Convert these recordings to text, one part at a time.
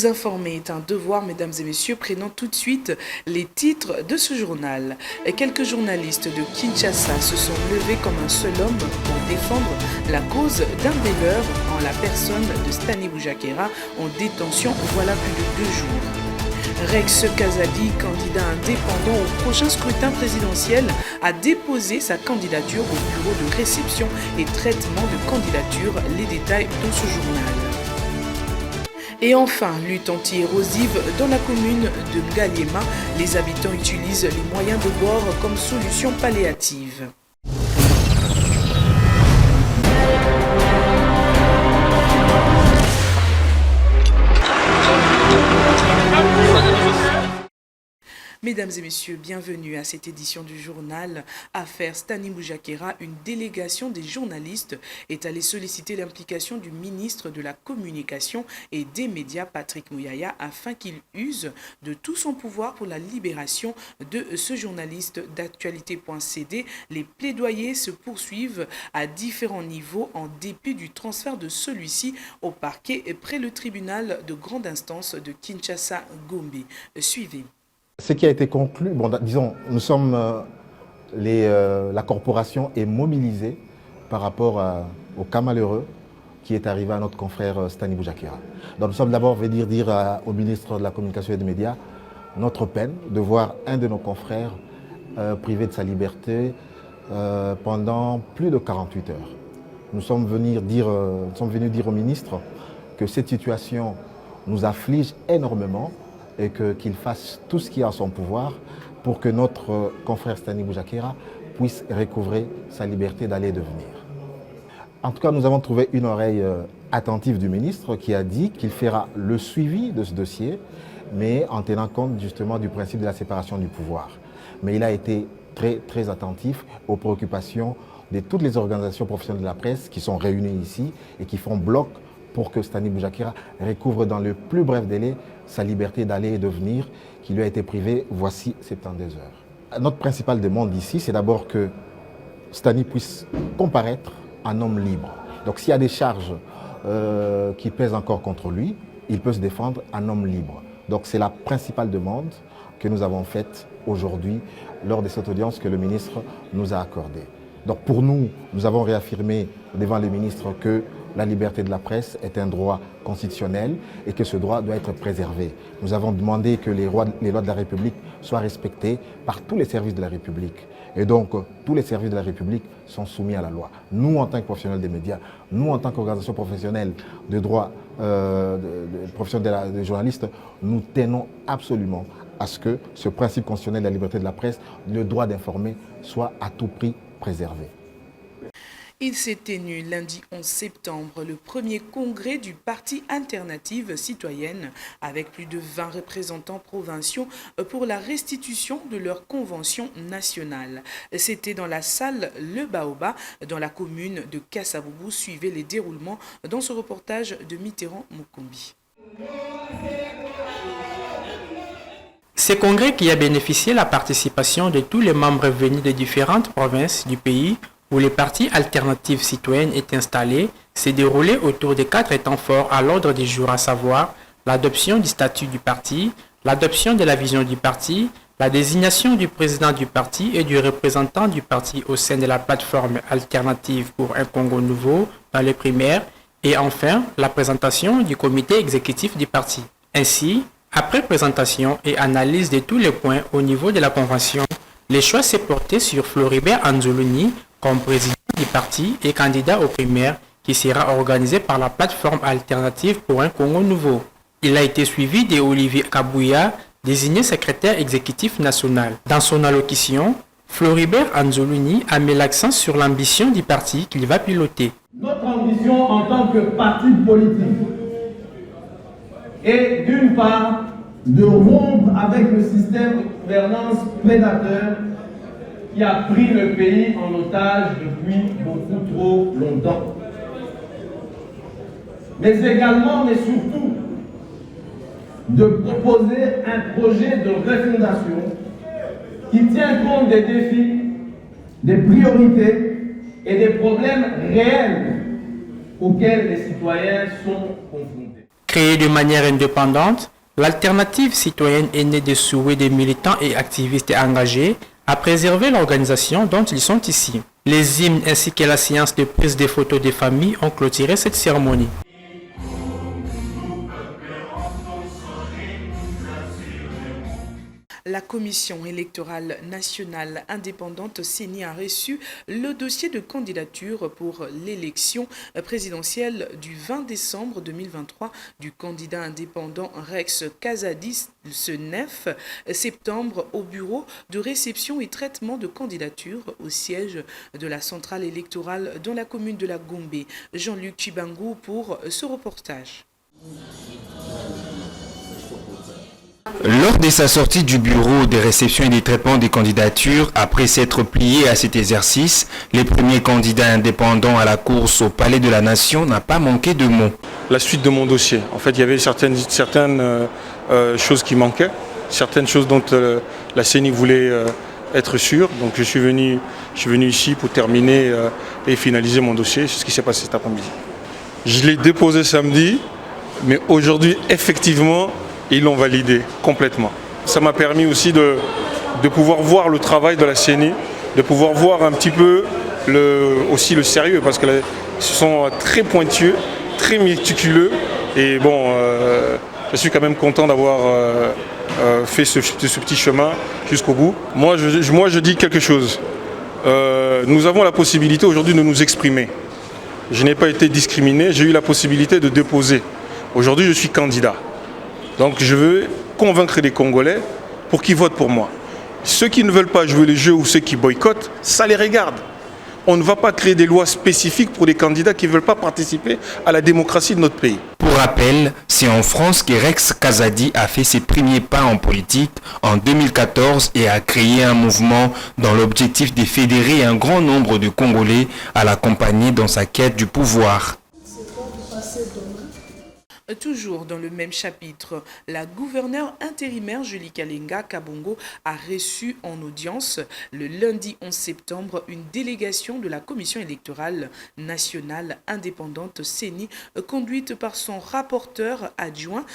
Vous informer est un devoir, mesdames et messieurs, prenons tout de suite les titres de ce journal. Quelques journalistes de Kinshasa se sont levés comme un seul homme pour défendre la cause d'un des leurs en la personne de Stani Boujakera en détention voilà plus de 2 jours. Rex Kazadi, candidat indépendant au prochain scrutin présidentiel, a déposé sa candidature au bureau de réception et traitement de candidature. Les détails dans ce journal. Et enfin, lutte anti-érosive dans la commune de Ngaliema. Les habitants utilisent les moyens de bord comme solution palliative. Mesdames et messieurs, bienvenue à cette édition du journal Affaires Stani Boujakera. Une délégation des journalistes est allée solliciter l'implication du ministre de la Communication et des Médias, Patrick Mouyaya, afin qu'il use de tout son pouvoir pour la libération de ce journaliste d'actualité.cd. Les plaidoyers se poursuivent à différents niveaux en dépit du transfert de celui-ci au parquet près le tribunal de grande instance de Kinshasa-Gombe. Suivez. Ce qui a été conclu, disons, nous sommes, la corporation est mobilisée par rapport au cas malheureux qui est arrivé à notre confrère Stani Boujakera. Donc nous sommes d'abord venus dire au ministre de la Communication et des Médias notre peine de voir un de nos confrères privé de sa liberté pendant plus de 48 heures. Nous sommes venus dire au ministre que cette situation nous afflige énormément et qu'il fasse tout ce qui est en son pouvoir pour que notre confrère Stani Boujakera puisse recouvrer sa liberté d'aller et de venir. En tout cas, nous avons trouvé une oreille attentive du ministre qui a dit qu'il fera le suivi de ce dossier, mais en tenant compte justement du principe de la séparation du pouvoir. Mais il a été très attentif aux préoccupations de toutes les organisations professionnelles de la presse qui sont réunies ici et qui font bloc pour que Stani Boujakera recouvre dans le plus bref délai sa liberté d'aller et de venir qui lui a été privée voici 72 heures. Notre principale demande ici, c'est d'abord que Stani puisse comparaître en homme libre. Donc s'il y a des charges qui pèsent encore contre lui, il peut se défendre en homme libre. Donc c'est la principale demande que nous avons faite aujourd'hui lors de cette audience que le ministre nous a accordée. Donc pour nous, nous avons réaffirmé devant le ministre que la liberté de la presse est un droit constitutionnel et que ce droit doit être préservé. Nous avons demandé que les lois de la République soient respectées par tous les services de la République. Et donc, tous les services de la République sont soumis à la loi. Nous, en tant que professionnels des médias, nous, en tant qu'organisation professionnelle de droit, professionnels des journalistes, nous tenons absolument à ce que ce principe constitutionnel de la liberté de la presse, le droit d'informer, soit à tout prix préservé. Il s'est tenu lundi 11 septembre le premier congrès du Parti Alternative Citoyenne avec plus de 20 représentants provinciaux pour la restitution de leur convention nationale. C'était dans la salle Le Baoba, dans la commune de Kassaboubou. Suivez les déroulements dans ce reportage de Mitterrand Mukumbi. Ce congrès qui a bénéficié la participation de tous les membres venus de différentes provinces du pays où les partis alternatifs citoyennes est installé, s'est déroulé autour de 4 temps forts à l'ordre du jour, à savoir l'adoption du statut du parti, l'adoption de la vision du parti, la désignation du président du parti et du représentant du parti au sein de la plateforme alternative pour un Congo nouveau dans les primaires, et enfin la présentation du comité exécutif du parti. Ainsi, après présentation et analyse de tous les points au niveau de la convention, les choix s'est porté sur Floribert Anzoluni comme président du parti et candidat aux primaires qui sera organisé par la plateforme alternative pour un Congo nouveau. Il a été suivi de Olivier Kabouya, désigné secrétaire exécutif national. Dans son allocution, Floribert Anzoluni a mis l'accent sur l'ambition du parti qu'il va piloter. Notre ambition en tant que parti politique est d'une part de rompre avec le système de gouvernance prédateur qui a pris le pays en otage depuis beaucoup trop longtemps. Mais également, mais surtout, de proposer un projet de refondation qui tient compte des défis, des priorités et des problèmes réels auxquels les citoyens sont confrontés. Créée de manière indépendante, l'alternative citoyenne est née des souhaits des militants et activistes engagés à préserver l'organisation dont ils sont ici. Les hymnes ainsi que la séance de prise de photos des familles ont clôturé cette cérémonie. La Commission électorale nationale indépendante CENI a reçu le dossier de candidature pour l'élection présidentielle du 20 décembre 2023 du candidat indépendant Rex Kazadi ce 9 septembre au bureau de réception et traitement de candidature au siège de la centrale électorale dans la commune de la Gombe. Jean-Luc Chibangou pour ce reportage. Lors de sa sortie du bureau des réceptions et des traitements des candidatures, après s'être plié à cet exercice, les premiers candidats indépendants à la course au Palais de la Nation n'a pas manqué de mots. La suite de mon dossier. En fait, il y avait certaines choses qui manquaient, certaines choses dont la CENI voulait être sûre. Donc je suis venu ici pour terminer et finaliser mon dossier. C'est ce qui s'est passé cet après-midi. Je l'ai déposé samedi, mais aujourd'hui, effectivement, ils l'ont validé complètement. Ça m'a permis aussi de pouvoir voir le travail de la CENI, de pouvoir voir un petit peu aussi le sérieux, parce qu'ils sont très pointueux, très méticuleux. Et bon, je suis quand même content d'avoir fait ce petit chemin jusqu'au bout. Moi, je dis quelque chose. Nous avons la possibilité aujourd'hui de nous exprimer. Je n'ai pas été discriminé, j'ai eu la possibilité de déposer. Aujourd'hui, je suis candidat. Donc je veux convaincre les Congolais pour qu'ils votent pour moi. Ceux qui ne veulent pas jouer le jeu ou ceux qui boycottent, ça les regarde. On ne va pas créer des lois spécifiques pour les candidats qui ne veulent pas participer à la démocratie de notre pays. Pour rappel, c'est en France que Rex Kazadi a fait ses premiers pas en politique en 2014 et a créé un mouvement dans l'objectif de fédérer un grand nombre de Congolais à l'accompagner dans sa quête du pouvoir. Toujours dans le même chapitre, la gouverneure intérimaire Julie Kalenga Kabongo a reçu en audience le lundi 11 septembre une délégation de la Commission électorale nationale indépendante CENI conduite par son rapporteur adjoint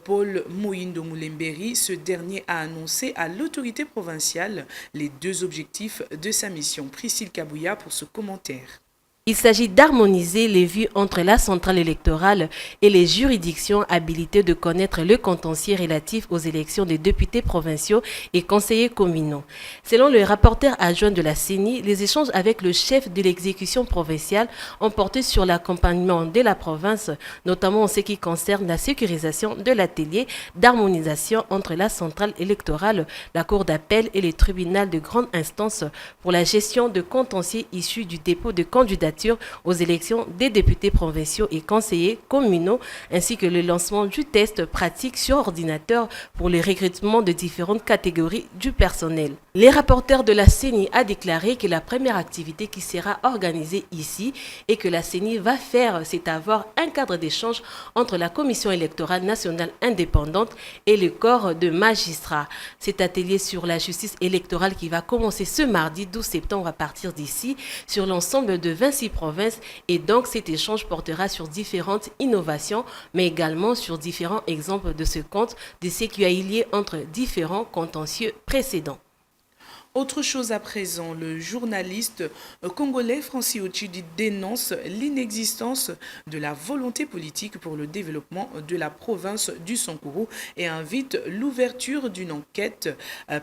Paul Moïndo Moulemberi. Ce dernier a annoncé à l'autorité provinciale les deux objectifs de sa mission. Priscille Kabouya pour ce commentaire. Il s'agit d'harmoniser les vues entre la centrale électorale et les juridictions habilitées de connaître le contentieux relatif aux élections des députés provinciaux et conseillers communaux. Selon le rapporteur adjoint de la CENI, les échanges avec le chef de l'exécution provinciale ont porté sur l'accompagnement de la province, notamment en ce qui concerne la sécurisation de l'atelier d'harmonisation entre la centrale électorale, la cour d'appel et les tribunaux de grande instance pour la gestion de contentieux issus du dépôt de candidature aux élections des députés provinciaux et conseillers communaux, ainsi que le lancement du test pratique sur ordinateur pour le recrutement de différentes catégories du personnel. Les rapporteurs de la CENI a déclaré que la première activité qui sera organisée ici et que la CENI va faire, c'est avoir un cadre d'échange entre la Commission électorale nationale indépendante et le corps de magistrats. Cet atelier sur la justice électorale qui va commencer ce mardi 12 septembre à partir d'ici sur l'ensemble de 26 provinces, et donc cet échange portera sur différentes innovations mais également sur différents exemples de ce compte de ce qui a lié entre différents contentieux précédents. Autre chose à présent, le journaliste congolais Francis Ochidi dénonce l'inexistence de la volonté politique pour le développement de la province du Sankuru et invite l'ouverture d'une enquête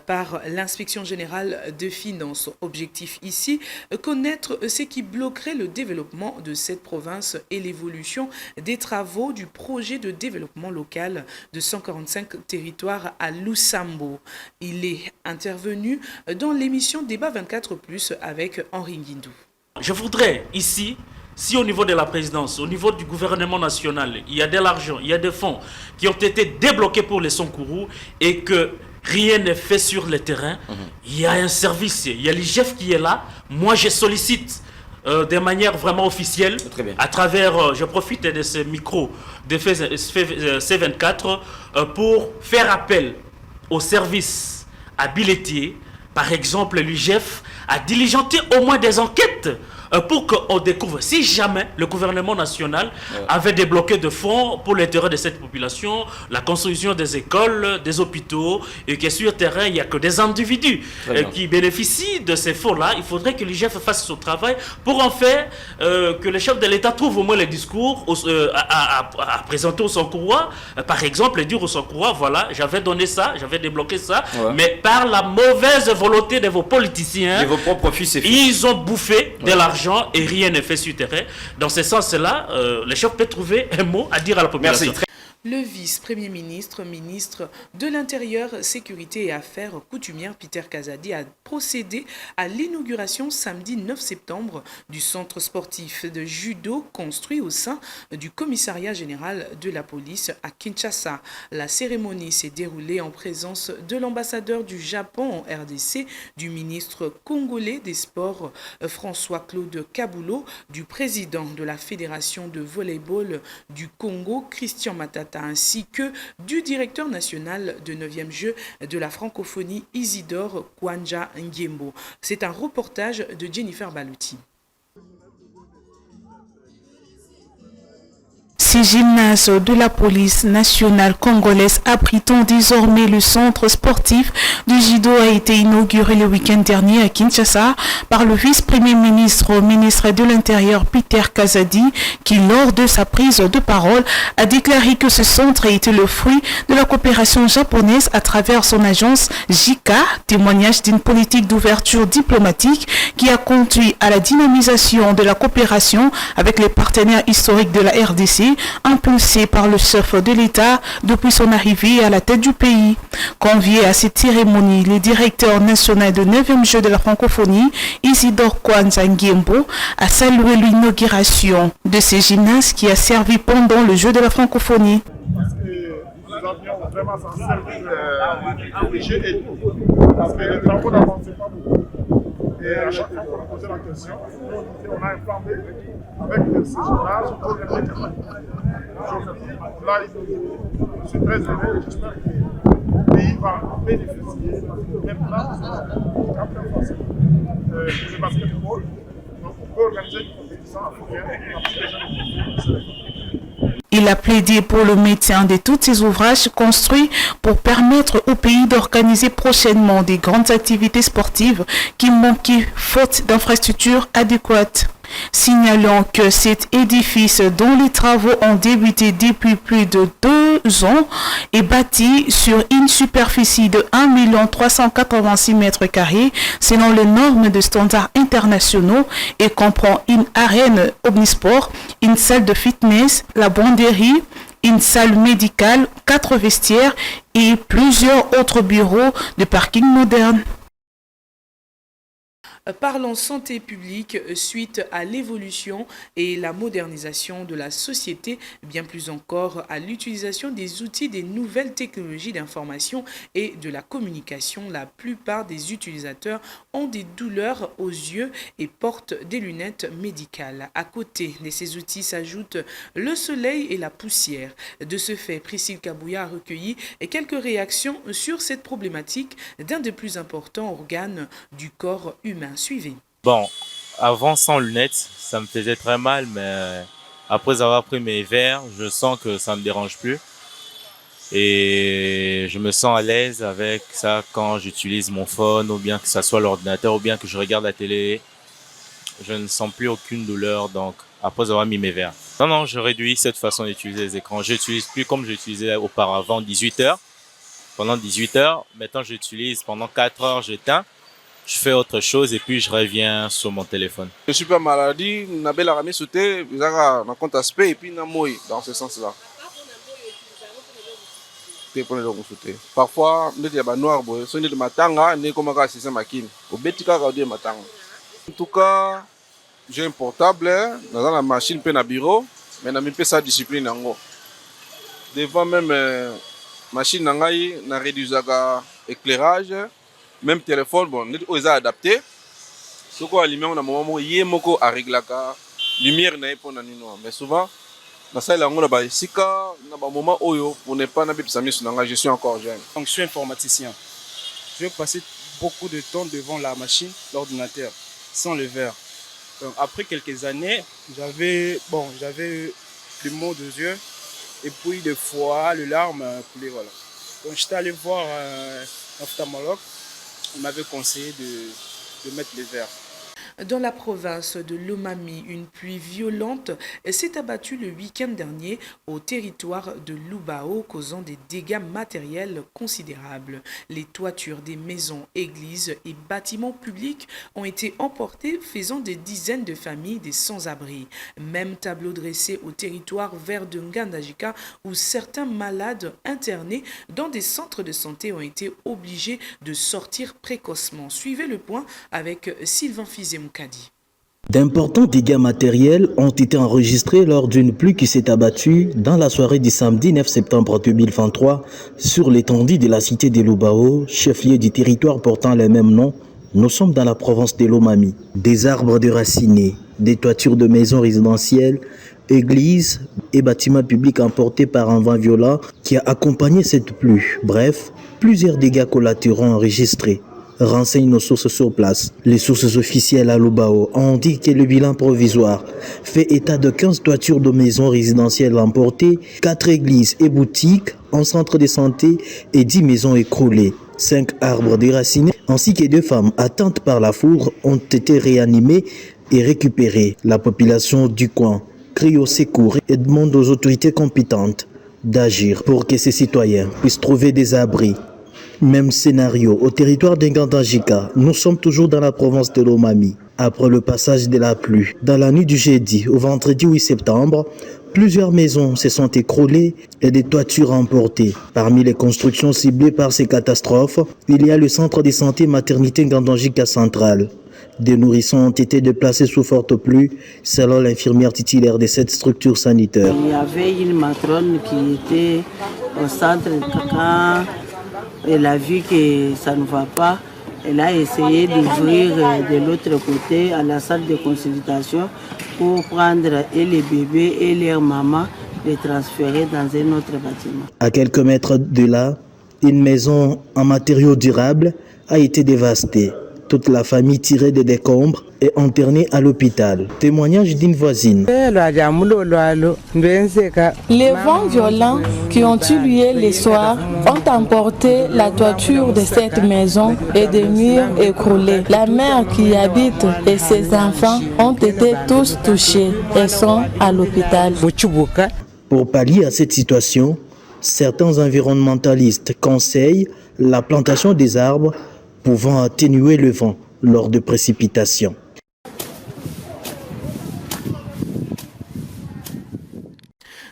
par l'inspection générale des finances. Objectif ici, connaître ce qui bloquerait le développement de cette province et l'évolution des travaux du projet de développement local de 145 territoires à Lusambo. Il est intervenu dans l'émission Débat 24+, avec Henri Nguindou. Je voudrais ici, si au niveau de la présidence, au niveau du gouvernement national, il y a de l'argent, il y a des fonds qui ont été débloqués pour les Sankuru et que rien n'est fait sur le terrain, il y a un service, il y a l'IGF qui est là. Moi, je sollicite de manière vraiment officielle, à travers, je profite de ce micro de C24 pour faire appel aux services habilités. Par exemple, l'UGF a diligenté au moins des enquêtes pour qu'on découvre si jamais le gouvernement national avait débloqué de fonds pour l'intérêt de cette population, la construction des écoles, des hôpitaux, et que sur le terrain, il n'y a que des individus qui bénéficient de ces fonds-là. Il faudrait que l'IGF fasse son travail pour en faire que le chef de l'État trouve au moins les discours à présenter au Sankourois, par exemple, et dire au Sankourois, voilà, j'avais donné ça, j'avais débloqué ça, mais par la mauvaise volonté de vos politiciens, et vos propres fils et filles, ils ont bouffé de l'argent et rien n'est fait sur le terrain. Dans ce sens-là, le chef peut trouver un mot à dire à la population. Merci. Le vice-premier ministre, ministre de l'Intérieur, Sécurité et Affaires coutumières, Peter Kazadi, a procédé à l'inauguration samedi 9 septembre du centre sportif de judo construit au sein du commissariat général de la police à Kinshasa. La cérémonie s'est déroulée en présence de l'ambassadeur du Japon en RDC, du ministre congolais des Sports François-Claude Kaboulot, du président de la Fédération de volleyball du Congo, Christian Matata, ainsi que du directeur national de 9e jeu de la francophonie Isidore Kwanja Ngiembo. C'est un reportage de Jennifer Balouti. Ces gymnases de la police nationale congolaise abritant désormais le centre sportif de judo a été inauguré le week-end dernier à Kinshasa par le vice-premier ministre, ministre de l'Intérieur Peter Kazadi, qui lors de sa prise de parole a déclaré que ce centre a été le fruit de la coopération japonaise à travers son agence JICA, témoignage d'une politique d'ouverture diplomatique qui a conduit à la dynamisation de la coopération avec les partenaires historiques de la RDC, impulsé par le chef de l'État depuis son arrivée à la tête du pays. Convié à cette cérémonie, le directeur national de 9e jeu de la francophonie, Isidore Kwanza Ngiembo, a salué l'inauguration de ces gymnases qui a servi pendant le jeu de la francophonie. Parce que nous avions vraiment s'en servir les jeux et tout. Parce que les travaux n'avançaient pas beaucoup. Et à chaque fois qu'on posait la question, on a informé avec ces gymnases pour les médicaments. Aujourd'hui, là, je suis très heureux et j'espère que le pays va en bénéficier. Parce que même là, nous sommes campés français pour le basketball. Donc, on peut organiser une compétition africaine et on a plus déjà les Il a plaidé pour le maintien de tous ces ouvrages construits pour permettre au pays d'organiser prochainement des grandes activités sportives qui manquaient faute d'infrastructures adéquates. Signalant que cet édifice, dont les travaux ont débuté depuis plus de 2 ans, est bâti sur une superficie de 1 386 m² selon les normes de standards internationaux et comprend une arène omnisport, une salle de fitness, la banderie, une salle médicale, 4 vestiaires et plusieurs autres bureaux de parking modernes. Parlons santé publique suite à l'évolution et la modernisation de la société, bien plus encore à l'utilisation des outils des nouvelles technologies d'information et de la communication. La plupart des utilisateurs ont des douleurs aux yeux et portent des lunettes médicales. À côté de ces outils s'ajoutent le soleil et la poussière. De ce fait, Priscille Kabouya a recueilli quelques réactions sur cette problématique d'un des plus importants organes du corps humain. Suivez. Bon, avant sans lunettes, ça me faisait très mal, mais après avoir pris mes verres, je sens que ça me dérange plus. Et je me sens à l'aise avec ça quand j'utilise mon phone, ou bien que ça soit l'ordinateur, ou bien que je regarde la télé. Je ne sens plus aucune douleur, donc après avoir mis mes verres. Non, je réduis cette façon d'utiliser les écrans. Je n'utilise plus comme j'utilisais auparavant, 18 heures. Pendant 18 heures, maintenant j'utilise pendant 4 heures, j'éteins. Je fais autre chose et puis je reviens sur mon téléphone. Je suis pas maladie, na belle ramé sauté, na compte aspect et puis na moi dans ce sens-là. Parfois, nous avons noir, si nous matanga, nous comme un système makine. Au betika radio matanga. En tout cas, j'ai un portable dans la machine pe na bureau, mais na mi pe sa discipline ngo. Devant même machine nangai na réduisaka éclairage. Même téléphone, bon, nous avons adapté. Ce qu'on a lumière, on a un moment où il y a un régler la lumière, mais souvent, dans ça, on a un moment où on n'est pas je suis encore jeune. Donc, je suis informaticien. Je vais passer beaucoup de temps devant la machine, l'ordinateur, sans le verre. Donc, après quelques années, j'avais des maux aux yeux et puis des fois, les larmes coulaient. Voilà. Donc j'étais allé voir un ophtalmologue, il m'avait conseillé de mettre les verres. Dans la province de Lomami, une pluie violente s'est abattue le week-end dernier au territoire de Lubao, causant des dégâts matériels considérables. Les toitures des maisons, églises et bâtiments publics ont été emportées, faisant des dizaines de familles des sans-abri. Même tableau dressé au territoire vert de Ngandajika, où certains malades internés dans des centres de santé ont été obligés de sortir précocement. Suivez le point avec Sylvain Fizemou. D'importants dégâts matériels ont été enregistrés lors d'une pluie qui s'est abattue dans la soirée du samedi 9 septembre 2023 sur l'étendue de la cité de Lubao, chef-lieu du territoire portant le même nom. Nous sommes dans la province de Lomami. Des arbres déracinés, des toitures de maisons résidentielles, églises et bâtiments publics emportés par un vent violent qui a accompagné cette pluie. Bref, plusieurs dégâts collatéraux enregistrés. Renseignent nos sources sur place. Les sources officielles à Lubao ont dit que le bilan provisoire fait état de 15 toitures de maisons résidentielles emportées, 4 églises et boutiques, un centre de santé et 10 maisons écroulées. 5 arbres déracinés ainsi que 2 femmes atteintes par la foudre ont été réanimées et récupérées. La population du coin crie au secours et demande aux autorités compétentes d'agir pour que ces citoyens puissent trouver des abris. Même scénario au territoire d'Ngandajika. Nous sommes toujours dans la province de Lomami. Après le passage de la pluie, dans la nuit du jeudi au vendredi 8 septembre, plusieurs maisons se sont écroulées et des toitures emportées. Parmi les constructions ciblées par ces catastrophes, il y a le centre de santé maternité Ngandajika central. Des nourrissons ont été déplacés sous forte pluie, selon l'infirmière titulaire de cette structure sanitaire. Il y avait une matrone qui était au centre de Kaka. Elle a vu que ça ne va pas. Elle a essayé d'ouvrir de l'autre côté à la salle de consultation pour prendre et les bébés et leur maman, les transférer dans un autre bâtiment. À quelques mètres de là, une maison en matériaux durables a été dévastée. Toute la famille tirée des décombres et internée à l'hôpital. Témoignage d'une voisine. Les vents violents qui ont eu lieu le soir ont emporté la toiture de cette maison et des murs écroulés. La mère qui y habite et ses enfants ont été tous touchés et sont à l'hôpital. Pour pallier à cette situation, certains environnementalistes conseillent la plantation des arbres pouvant atténuer le vent lors de précipitations.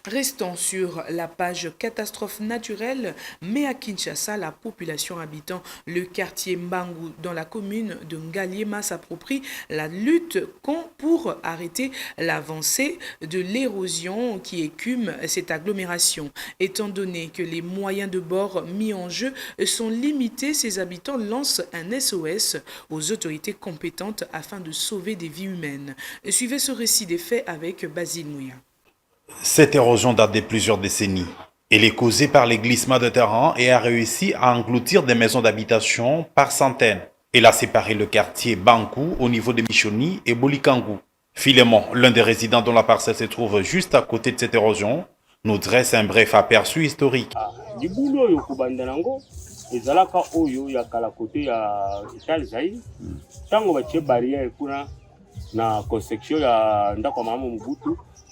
Restons sur la page catastrophe naturelle, mais à Kinshasa, la population habitant le quartier Mbangu dans la commune de Ngaliema s'approprie la lutte pour arrêter l'avancée de l'érosion qui écume cette agglomération. Étant donné que les moyens de bord mis en jeu sont limités, ces habitants lancent un SOS aux autorités compétentes afin de sauver des vies humaines. Suivez ce récit des faits avec Basile Mouya. Cette érosion date de plusieurs décennies. Elle est causée par les glissements de terrain et a réussi à engloutir des maisons d'habitation par centaines. Elle a séparé le quartier Bankou au niveau de Michoni et Bolikangu. Philémon, l'un des résidents dont la parcelle se trouve juste à côté de cette érosion, nous dresse un bref aperçu historique.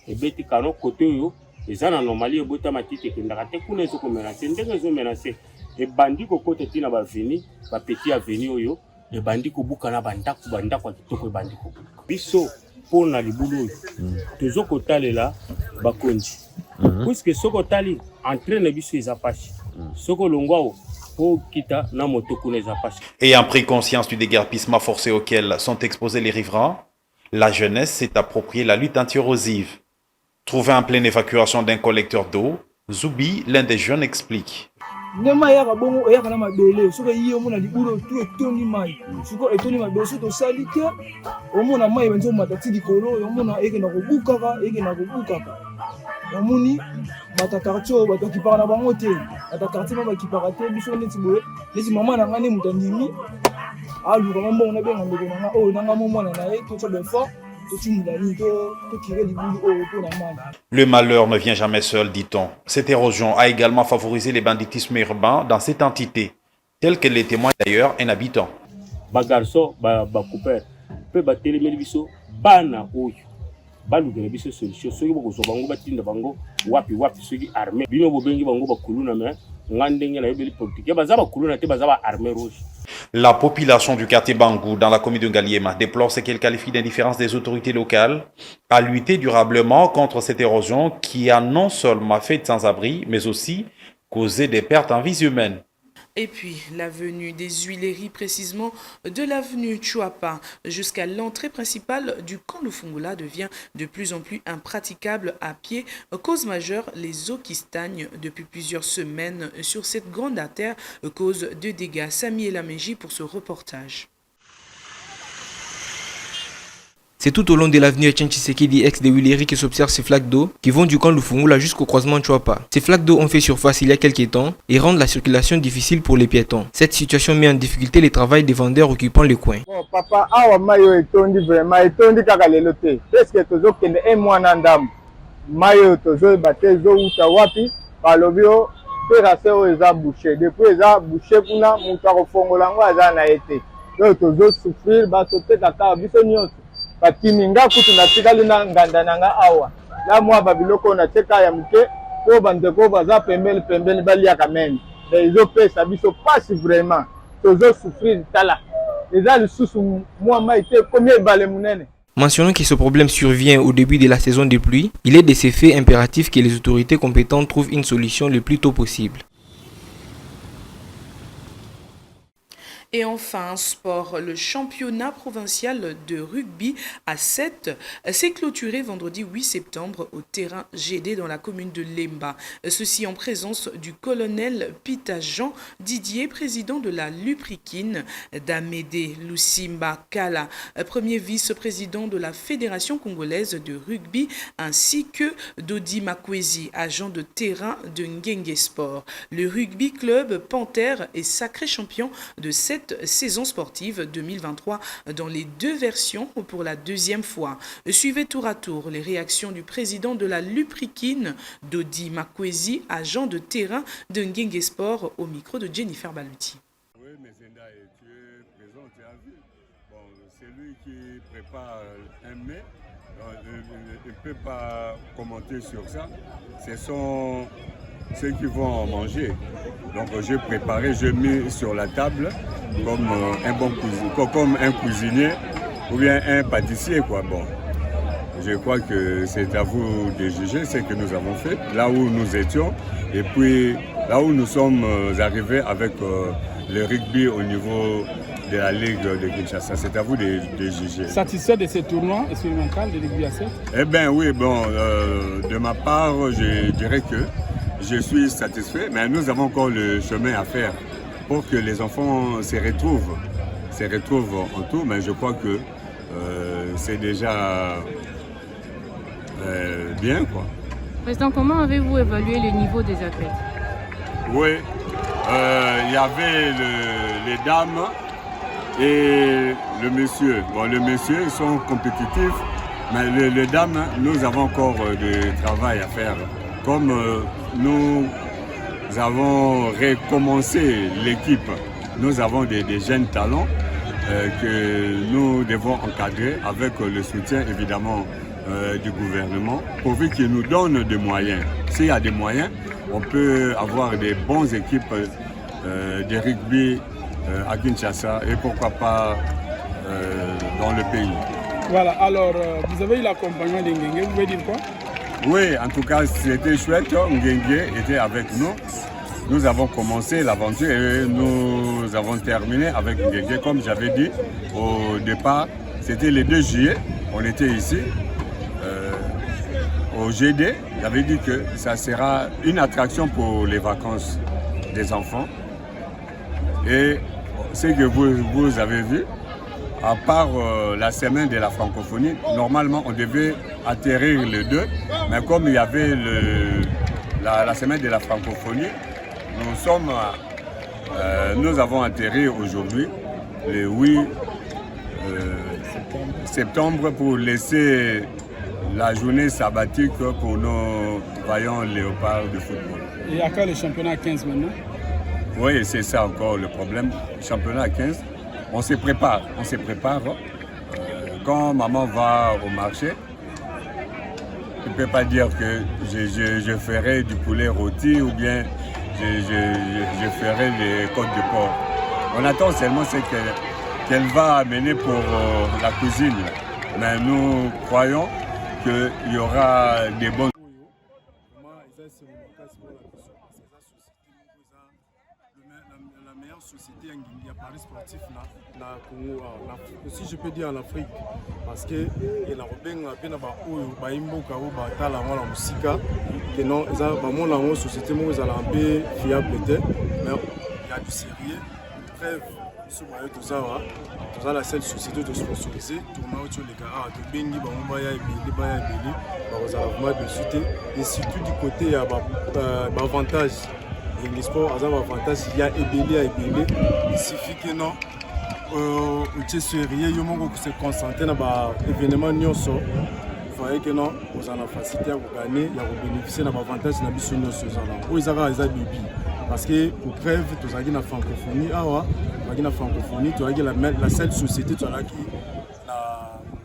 ebeti kano kote oyo eza na normali ebota matite kendaka te kuna ezoko menace ndenge ezo menace ebandi kokota tina baveni bapeti ya veni oyo ebandi kobuka na bandako ya kitoko ebandi kobuka biso mpona libulu oyo tozokotalela bakonzi puiske soki otali entraine biso eza pasi soki olongwa o po kita na moto kuna eza pasi. Ayant pris conscience du déguerpissement forcé auquel sont exposés les riverains, la jeunesse s'est approprié la lutte anti-érosive. Trouvé en pleine évacuation d'un collecteur d'eau, Zoubi, l'un des jeunes, explique. Le malheur ne vient jamais seul, dit-on. Cette érosion a également favorisé les banditismes urbains dans cette entité, tel que les témoigne d'ailleurs un habitant. Bagarso, couper, peut battre les biso, bana oyo, balugere biso solution, ceux qui vont bango batinda bango, wapi ceux qui armés, bino bobengi bango bakuluna mais, ngandenge na yobeli politique, bazaba kuluna te bazaba armée rouge. La population du quartier Bangou, dans la commune de Ngaliema, déplore ce qu'elle qualifie d'indifférence des autorités locales à lutter durablement contre cette érosion qui a non seulement fait de sans-abri, mais aussi causé des pertes en vies humaines. Et puis, l'avenue des Huileries, précisément de l'avenue Chouapa jusqu'à l'entrée principale du camp Lufungula devient de plus en plus impraticable à pied. Cause majeure, les eaux qui stagnent depuis plusieurs semaines sur cette grande artère cause de dégâts. Samy Elameji pour ce reportage. C'est tout au long de l'avenue Etienne Tshisekedi ex des Huileries que s'observent ces flaques d'eau qui vont du camp Lufungula jusqu'au croisement Chouapa. Ces flaques d'eau ont fait surface il y a quelques temps et rendent la circulation difficile pour les piétons. Cette situation met en difficulté les travail des vendeurs occupant les coins. Bon, papa, awa mayo etondi vraiment etondi kaka lelo te. Presque tozokende un mois na ndambo. Mayo tozoyeba te ezowuta wapi balobi o terrasse oyo eza bouché. Depuis eza bouché kuna moto akofongola yango aza na ye te. Oyo tozosouffrir bato te kaka biso nyonso. Batiminga kutu natikali na nganda nanga awa la mwa babiloko na teka ya muke po bandeko baza pembeni balia kamene ezo pesa biso pasi vraiment tozo souffrir tala eza lisusu mwa maite combien bale munene. Mentionnons que ce problème survient au début de la saison des pluies, il est de ces faits impératif que les autorités compétentes trouvent une solution le plus tôt possible. Et enfin, sport, le championnat provincial de rugby à 7 s'est clôturé vendredi 8 septembre au terrain GD dans la commune de Lemba. Ceci en présence du colonel Pita Jean Didier, président de la Luprikine, d'Amédée Lusimba Kala, premier vice-président de la Fédération congolaise de rugby, ainsi que Dodi Makwezi, agent de terrain de Ngenge Sport. Le rugby club Panthère est sacré champion de cette saison sportive 2023 dans les deux versions pour la deuxième fois. Suivez tour à tour les réactions du président de la Luprikine, Dodi Makwezi, agent de terrain de Ngenge Sport, au micro de Jennifer Baluti. Oui, mais Zenda, tu es présent, tu as vu. Bon, c'est lui qui prépare un mets. Il ne peut pas commenter sur ça. Ce sont ceux qui vont manger. Donc j'ai préparé, j'ai mis sur la table comme un bon cuisinier, comme un cuisinier ou bien un pâtissier, quoi. Bon, je crois que c'est à vous de juger ce que nous avons fait, là où nous étions, et puis là où nous sommes arrivés avec le rugby au niveau de la Ligue de Kinshasa. C'est à vous de juger. Satisfait de ce tournoi expérimental de rugby à 7? Eh bien oui, bon, de ma part, je dirais que je suis satisfait, mais nous avons encore le chemin à faire pour que les enfants se retrouvent en tout, mais je crois que c'est déjà bien, quoi. Président, comment avez-vous évalué le niveau des athlètes? Oui, il y avait les dames et le monsieur. Bon, les messieurs sont compétitifs, mais les dames, nous avons encore du travail à faire. Comme nous avons recommencé l'équipe, nous avons des jeunes talents que nous devons encadrer avec le soutien évidemment du gouvernement, pourvu qu'il nous donne des moyens. S'il y a des moyens, on peut avoir des bonnes équipes de rugby à Kinshasa et pourquoi pas dans le pays. Voilà, alors vous avez eu l'accompagnement de Ngenge, vous voulez dire quoi? Oui, en tout cas, c'était chouette. Ngenge était avec nous. Nous avons commencé l'aventure et nous avons terminé avec Ngenge. Comme j'avais dit au départ, c'était le 2 juillet. On était ici, au GD. J'avais dit que ça sera une attraction pour les vacances des enfants. Et ce que vous avez vu, à part la semaine de la francophonie, normalement on devait atterrir le 2, mais comme il y avait la semaine de la francophonie, nous avons atterri aujourd'hui, le 8 Septembre pour laisser la journée sabbatique pour nos vaillants léopards de football. Et à quand le championnat à 15 maintenant? Oui, c'est ça encore le problème. Championnat à 15, on se prépare. Quand maman va au marché, je ne peux pas dire que je ferai du poulet rôti ou bien je ferai des côtes de porc. On attend seulement ce qu'elle va amener pour la cuisine. Mais nous croyons qu'il y aura des bonnes... La meilleure société il y a Paris sportif na Congo, aussi je peux dire en Afrique, parce que il y a bien baimboka ou batala la musique que non ils ont la société moi ils ont un peu fiable mais il y a du sérieux bref sur mayo tous la seule société de sponsoriser tournoi sur les gars de bengi baya ebeli ba vraiment de suite et surtout du côté il y a avantage. Les sports, à avantage, il y a ébélé. Il suffit que non, tu es sérieux, il se concentrer dans l'événement nyonso. Vous voyez que non, vous avez la facilité à gagner, il y a bénéficier de l'avantage de la mission nyonso. Vous avez des bébés. Parce que pour crève, tu as la francophonie, tu as la seule société qui a la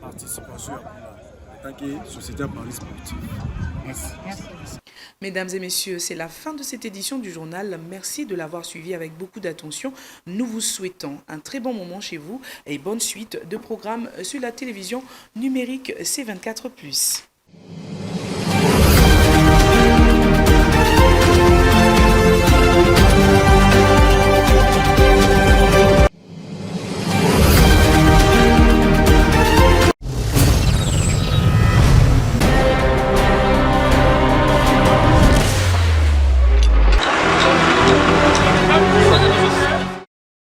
participation en tant que société à Paris sportif. Merci. Mesdames et messieurs, c'est la fin de cette édition du journal. Merci de l'avoir suivi avec beaucoup d'attention. Nous vous souhaitons un très bon moment chez vous et bonne suite de programmes sur la télévision numérique C24+.